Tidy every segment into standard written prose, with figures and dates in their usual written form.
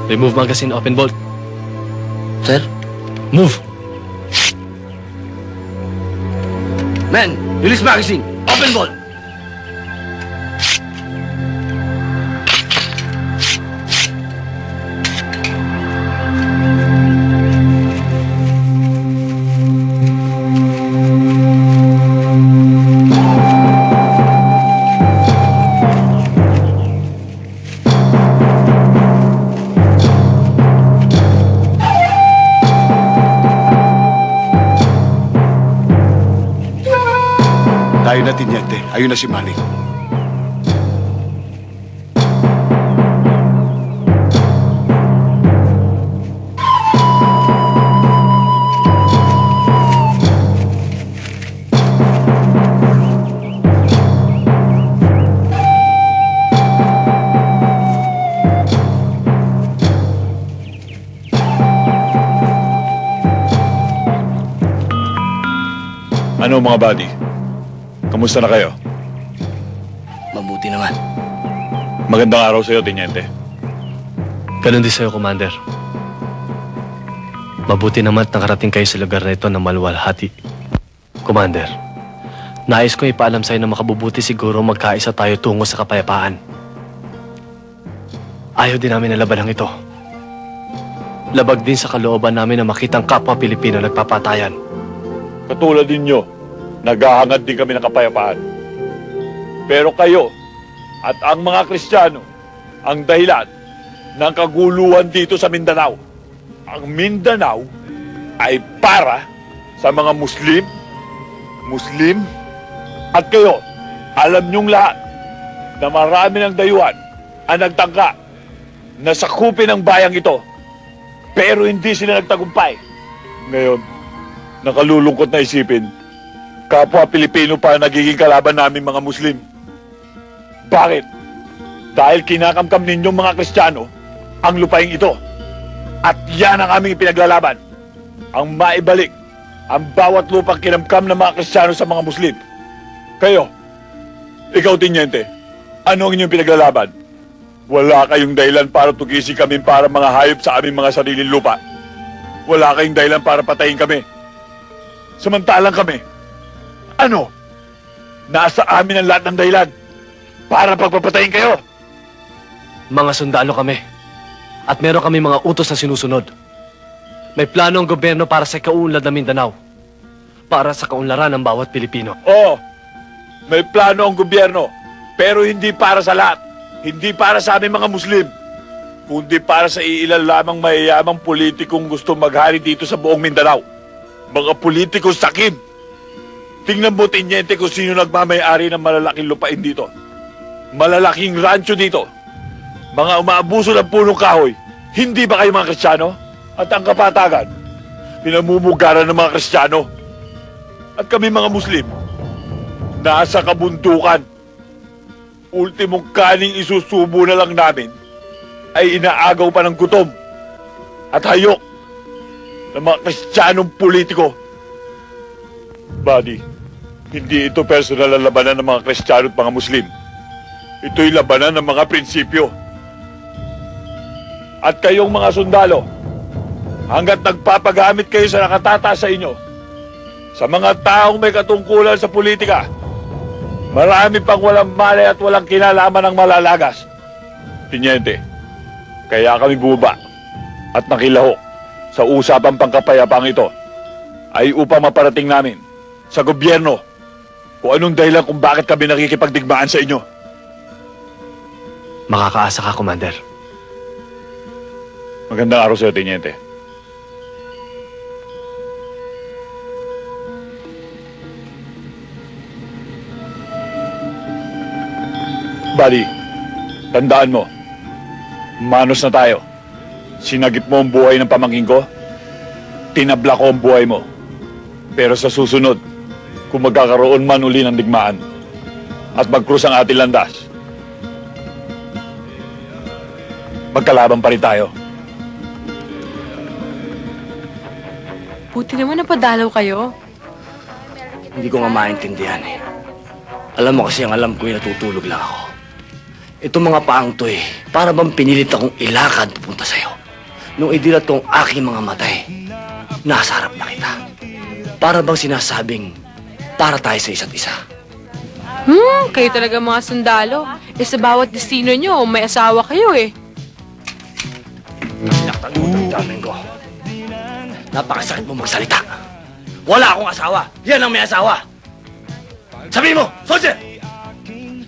Remove magazine, open bolt. Sir? Move! Men, release magazine. Open bolt. Tayo na, Tiniente. Ayun na si Manny. Ano mga buddy? Kamusta na kayo? Mabuti naman. Magandang araw sa'yo, Tiniente. Ganun din sa'yo, Commander. Mabuti naman at nakarating kayo sa lugar na ito ng maluwalhati. Commander, nais ko ipaalam sa'yo na makabubuti siguro magkaisa tayo tungo sa kapayapaan. Ayaw din namin ang labanang ito. Labag din sa kalooban namin na makitang kapwa Pilipino nagpapatayan. Katulad ninyo, naghahangad din kami ng kapayapaan. Pero kayo at ang mga Kristiyano ang dahilan ng kaguluhan dito sa Mindanao. Ang Mindanao ay para sa mga Muslim, at kayo, alam niyong lahat na marami ng dayuhan ang nagtangka na sakupin ang bayang ito, pero hindi sila nagtagumpay. Ngayon, nakalulungkot na isipin, kapwa Pilipino pa nagiging kalaban namin mga Muslim. Bakit? Dahil kinakamkam ninyong mga Kristiyano ang lupaing ito. At yan ang aming pinaglalaban. Ang maibalik ang bawat lupang kinamkam ng mga Kristiyano sa mga Muslim. Kayo, ikaw, Tiniente, ano ang inyong pinaglalaban? Wala kayong dahilan para tugisi kami para mga hayop sa aming mga sariling lupa. Wala kayong dahilan para patayin kami. Samantalang kami, ano? Nasa amin ang lahat ng dahilan para pagpapatayin kayo. Mga sundalo kami. At meron kami mga utos na sinusunod. May plano ang gobyerno para sa kaunlad ng Mindanao. Para sa kaunlaran ng bawat Pilipino. Oo, may plano ang gobyerno. Pero hindi para sa lahat. Hindi para sa aming mga Muslim. Kundi para sa iilan lamang mayayamang politikong gusto maghari dito sa buong Mindanao. Mga politikong sakim. Tingnan mo, Tiniente, kung sino nagmamay-ari ng malalaking lupain dito. Malalaking rancho dito. Mga umaabuso ng punong kahoy. Hindi ba kayo mga Kristiyano? At ang kapatagan, pinamumugaran ng mga Kristiyano. At kami mga Muslim, nasa kabundukan. Ultimong kaning isusubo na lang namin ay inaagaw pa ng gutom at hayok ng mga Kristiyanong politiko. Buddy, hindi ito personal na labanan ng mga Kristiyano at mga Muslim. Ito'y labanan ng mga prinsipyo. At kayong mga sundalo, hanggat nagpapagamit kayo sa nakatataas sa inyo, sa mga taong may katungkulan sa politika, marami pang walang malay at walang kinalaman ng malalagas. Tiniente, kaya kami bumaba at nakilahok sa usapang pangkapayapaang ito ay upang maparating namin sa gobyerno kung anong dahilan kung bakit kami nakikipagdigmaan sa inyo. Makakaasa ka, Commander. Magandang araw sa'yo, Tiniente. Buddy, tandaan mo, manos na tayo. Sinagip mo ang buhay ng pamangkin ko, tinabla ko ang buhay mo. Pero sa susunod, kung magkakaroon man uli ng digmaan at magkrus ang ating landas, magkalaban pa rin tayo. Buti naman napadalaw kayo. Hindi ko nga maintindihan eh. Alam mo kasi ang alam ko natutulog lang ako. Itong mga paang to eh, para bang pinilit akong ilakad papunta sa'yo. nung idilat kong aking mga matay, nasa harap na kita. Para bang sinasabing, para tayo sa isa't isa. Kayo talaga mga sundalo. Eh sa bawat destino nyo, may asawa kayo eh. Naktan mo ang daming ko. Napakasakit mo magsalita. Wala akong asawa. Yan ang may asawa. Sabihin mo, soldier!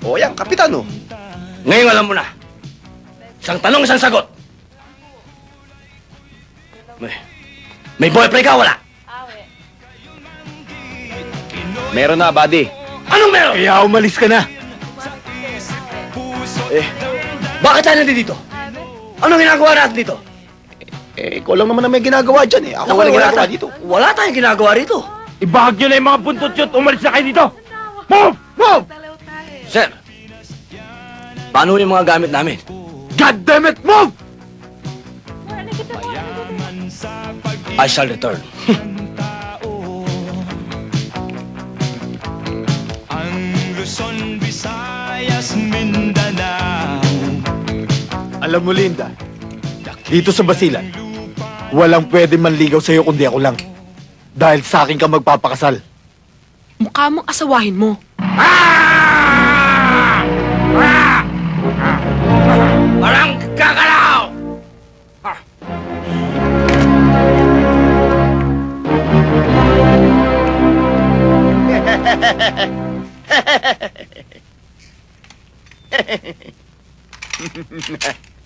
O yan, kapitan oh. Ngayon alam mo na. Isang tanong, isang sagot. May boyfriend ka, wala? Meron na, buddy. Anong meron? Kaya umalis ka na. Bakit tayo nandito? Anong ginagawa natin dito? Ikaw lang naman na may ginagawa dyan eh. Ako walang ginagawa dito. Wala tayong ginagawa rito. Ibahag nyo na yung mga buntot yun at umalis na kayo dito! Move! Move! Sir, paano yung mga gamit namin? God damn it! Move! I shall return. Alam mo, Linda, dito sa Basilan, walang pwede manligaw sa'yo kundi ako lang. Dahil sa akin ka magpapakasal. Mukha mong asawahin mo. Parang kakalaw!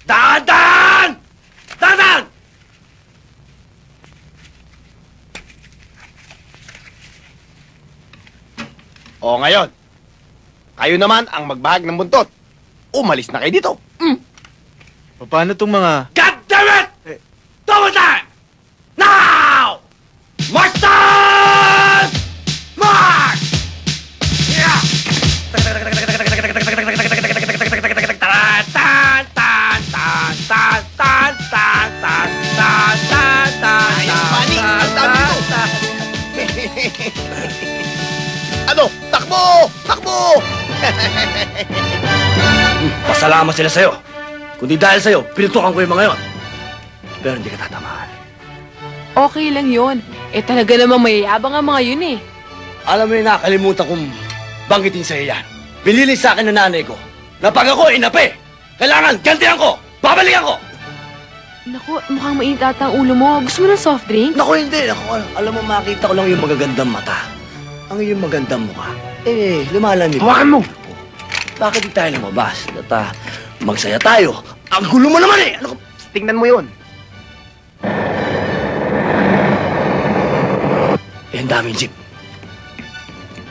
Dadan! Dadan! O ngayon, kayo naman ang magbahag ng buntot. Umalis na kayo dito. Paano tong mga... God damn it! Double time! Now! March time! March! Yeah! Tan, tan, tan, tan, tan, tan, tan, tan, tan, tan, tan, Ayos, Manny! Ang dami nito! Ano? Takbo! Takbo! Pasalamat sila sa'yo. Kundi dahil sa'yo, pinutukan ko yung mga yon. Pero hindi ka tatamaan. Okay lang yon. Eh talaga namang mayayabang ang mga yun eh. Alam mo yung nakalimutan kong banggitin sa'yo yan. Pinili sa akin ng nanay ko na pag ako inapi, kailangan gantihan ko, babalikan ko. Naku, mukhang mainit ata ang ulo mo. Gusto mo ng soft drink? Naku, hindi. Naku, alam mo, makita ko lang yung magagandang mata. Ang iyong magandang mukha. Lumalamig. Hawakan mo! Bakit di tayo lumabas? At magsaya tayo. Ang gulo mo naman eh! Ano ka? Tingnan mo yun. Ang daming jeep.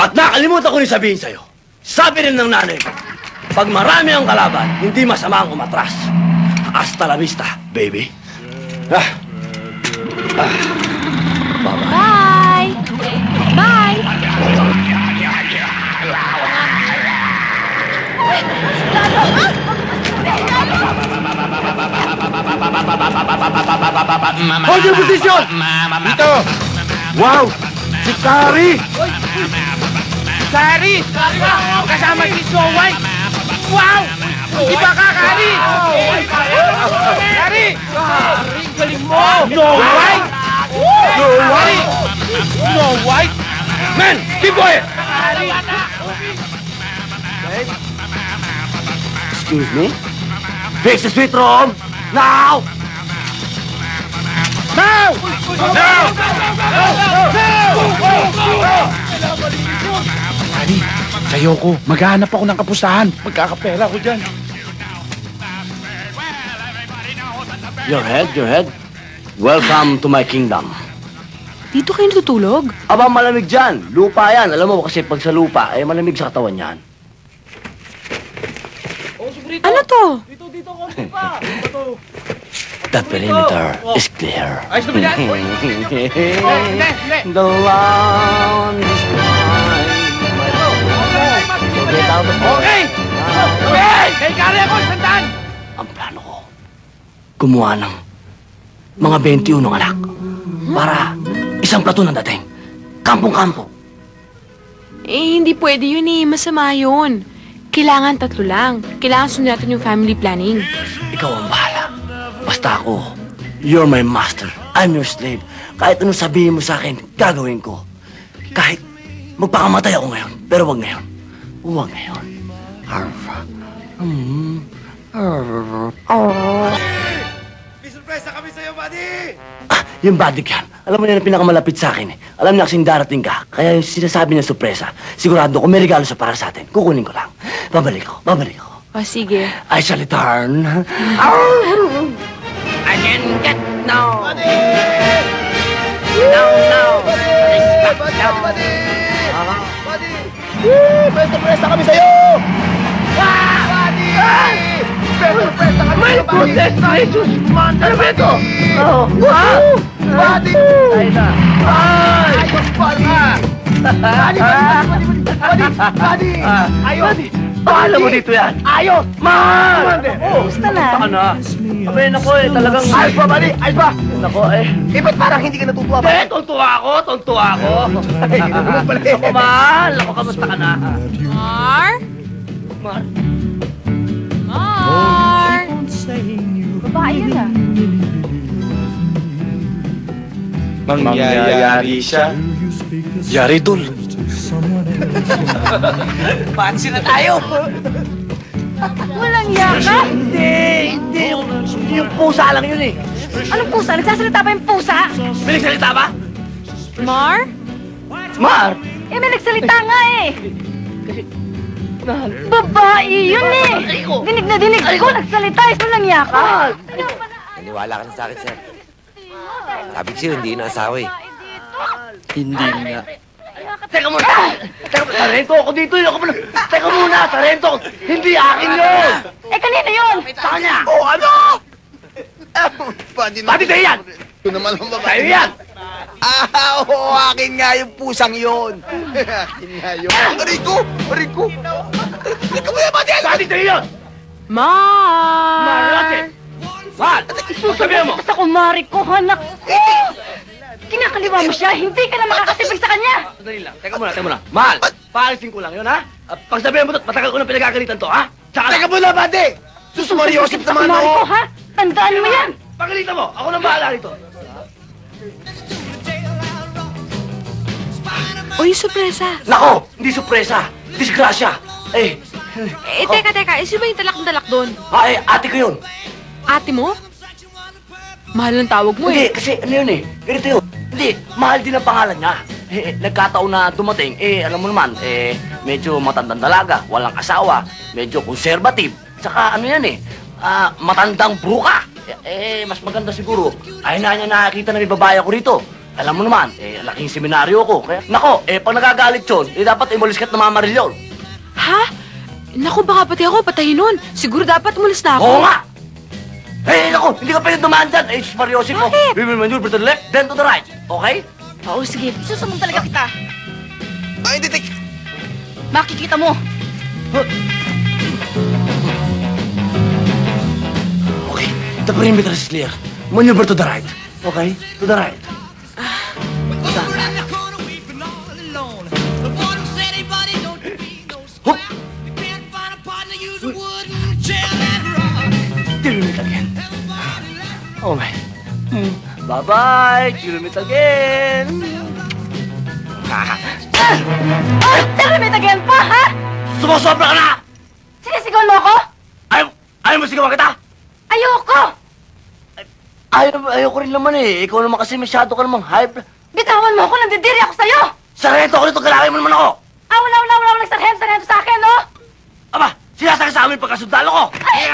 At nakalimutan ko rin sabihin sa'yo. Sabi rin ng nanay ko, pag marami ang kalaban, hindi masama ang umatras. Hasta la vista, baby. Bye-bye. Bye! Bye! Hold your position! Dito! Wow! Si Kari! Kari! Kasama si Snow White! Wow! Di ba ka, Kari? Kari! Galing mo! Snow White! Snow White! Snow White! Men, keep quiet! Excuse me? Fix the sweet room! Now! Now! Now! Kari, sayo ko. Maghahanap ako ng kapustahan. Magkakapera ko dyan. Your head. Welcome to my kingdom. Dito kayo natutulog? Aba, malamig dyan. Lupa yan. Alam mo kasi pag sa lupa, malamig sa katawan yan. Ano to? The perimeter is clear. Ayos na ba yan? Hindi! The land is mine. So get out of Okay! Okay! Kay Kari ako, sandaan! Ang plano ko, gumawa ng mga 21 anak para isang plato ng dating. Kampong-kampo. Eh, hindi pwede yun eh. Masama yun. Kailangan 3 lang. Kailangan sunod natin yung family planning. Ikaw ang bahala. Basta ako, You're my master. I'm your slave. Kahit anong sabihin mo sa akin, gagawin ko. Kahit magpakamatay ako ngayon. Pero wag ngayon. Wag ngayon. May surpresa kami sa'yo, buddy! Yung bodyguard yan. Alam mo yan ang pinakamalapit sa akin eh. Alam niya kasing darating ka. Kaya yung sinasabi niya sorpresa. Sigurado ko may regalo siya para sa atin. Kukunin ko lang. Babalik ako. Babalik ako. O, sige. I shall return. I can get no! Buddy! No, no! Buddy! Buddy! Buddy! Woo! May surpresa kami sa'yo! Buddy! May surpresa kami sa'yo, buddy! My goodness! Ay, Diyos! Ano ba ito? Wow! Buddy! Ay na! Ay! Ayos pa nga! Buddy! Buddy! Buddy! Ayos! Pahala mo dito yan. Ayos! Man! Gusto na? Basta ka na. Abay, nako eh. Talagang... Ayos ba, buddy? Ayos ba? Nako eh. Eh, ba't parang hindi ka natutuwa ba? Tontuwa ako. Tontuwa ako. Ay, yun naman pala eh. Ako, mahal. Ako, kamusta ka na? Mar? Mahal. Mar? Babae yan ah. Mangyayari siya. Yari, tol. Pansin na tayo! Walang yaka? Hindi. Yung pusa lang yun eh. Anong pusa? Nagsasalita ba yung pusa? May nagsalita ba? Mar? Mar! Eh, may nagsalita nga eh. Babae yun eh. Dinig na dinig ko, nagsalita. Ito lang yaka. Naniwala ka na sa akin, sir. Sabi ko sa'yo, hindi na asawa eh. Hindi nga. Teka muna! Teka muna! Sarento ako dito! Ako pala! Teka muna! Sarento ako! Hindi akin yun! Eh, kanina yun. Sa kanya! Oh, ano? Buddy, Pati sa'yo yan! Ito naman ang babae. Sa'yo yan! Oo, akin nga yung pusang yun. Akin nga yun. Rico! Rico! Rico mo yan, buddy! Pati sa'yo yan! Mar? Marate! Mahal! Sabihin mo! Basta kumari ko, hanak ko. Kinakaliwa mo siya, hindi ka na makakasipig sa kanya. Sandali lang. Teka muna. Mahal! Paalisin ko lang yun, ha? Pag sabihin mo to, matagal ko na pinagagalitan to, ha? Tsaka Teka muna, buddy! Susumariosip Basta naman kumari ko, ako. ha? Tandaan mo yan. pagalitan mo! Ako nang bahala rito! O, yung sorpresa. Nako! Hindi sorpresa! Disgrasya! Eh, Teka. Sino ba yung talak doon? ate ko yun! Ate mo? Mahal ng tawag mo Hindi, eh. kasi ano yun eh, ganito yun. Hindi, mahal din ang pangalan niya. Nagkataon na dumating, alam mo naman, medyo matandang dalaga, walang asawa, medyo conservative. Saka ano yan matandang bruka. Mas maganda siguro, ay na niya nakakita na may babae ako rito. Alam mo naman, laking seminaryo ko. Kaya, nako, pag nagagalit yun, dapat imulis ka't namamaril yun. Ha? Naku, baka pati ako patayin nun. Siguro dapat umalis na ako. Oo nga! Naku, hindi ka pwede dumaan dyan. Seryosin mo. Bakit? We will maneuver to the left, then to the right. Okay? Oo, sige. Isusumbong talaga kita. Ay, hindi, tek. Makikita mo. Okay, the perimeter is clear. Maneuver to the right. Okay? To the right. Hup! Till we meet again. Oh my. Bye-bye. Till we meet again. Telemit again pa, ha? Sumusobra ka na! Sinisigaw mo ako? Ayaw mo sigawan kita? Ayoko! Ayoko rin naman eh. Ikaw naman kasi masyado ka namang hype. Bitawan mo ako, nandidiri ako sa'yo! Sarento ako nito, galakay mo naman ako. Wala nagsarhento sa akin, no? Aba, sinasakay sa amin pagkasundalo ko. Ay!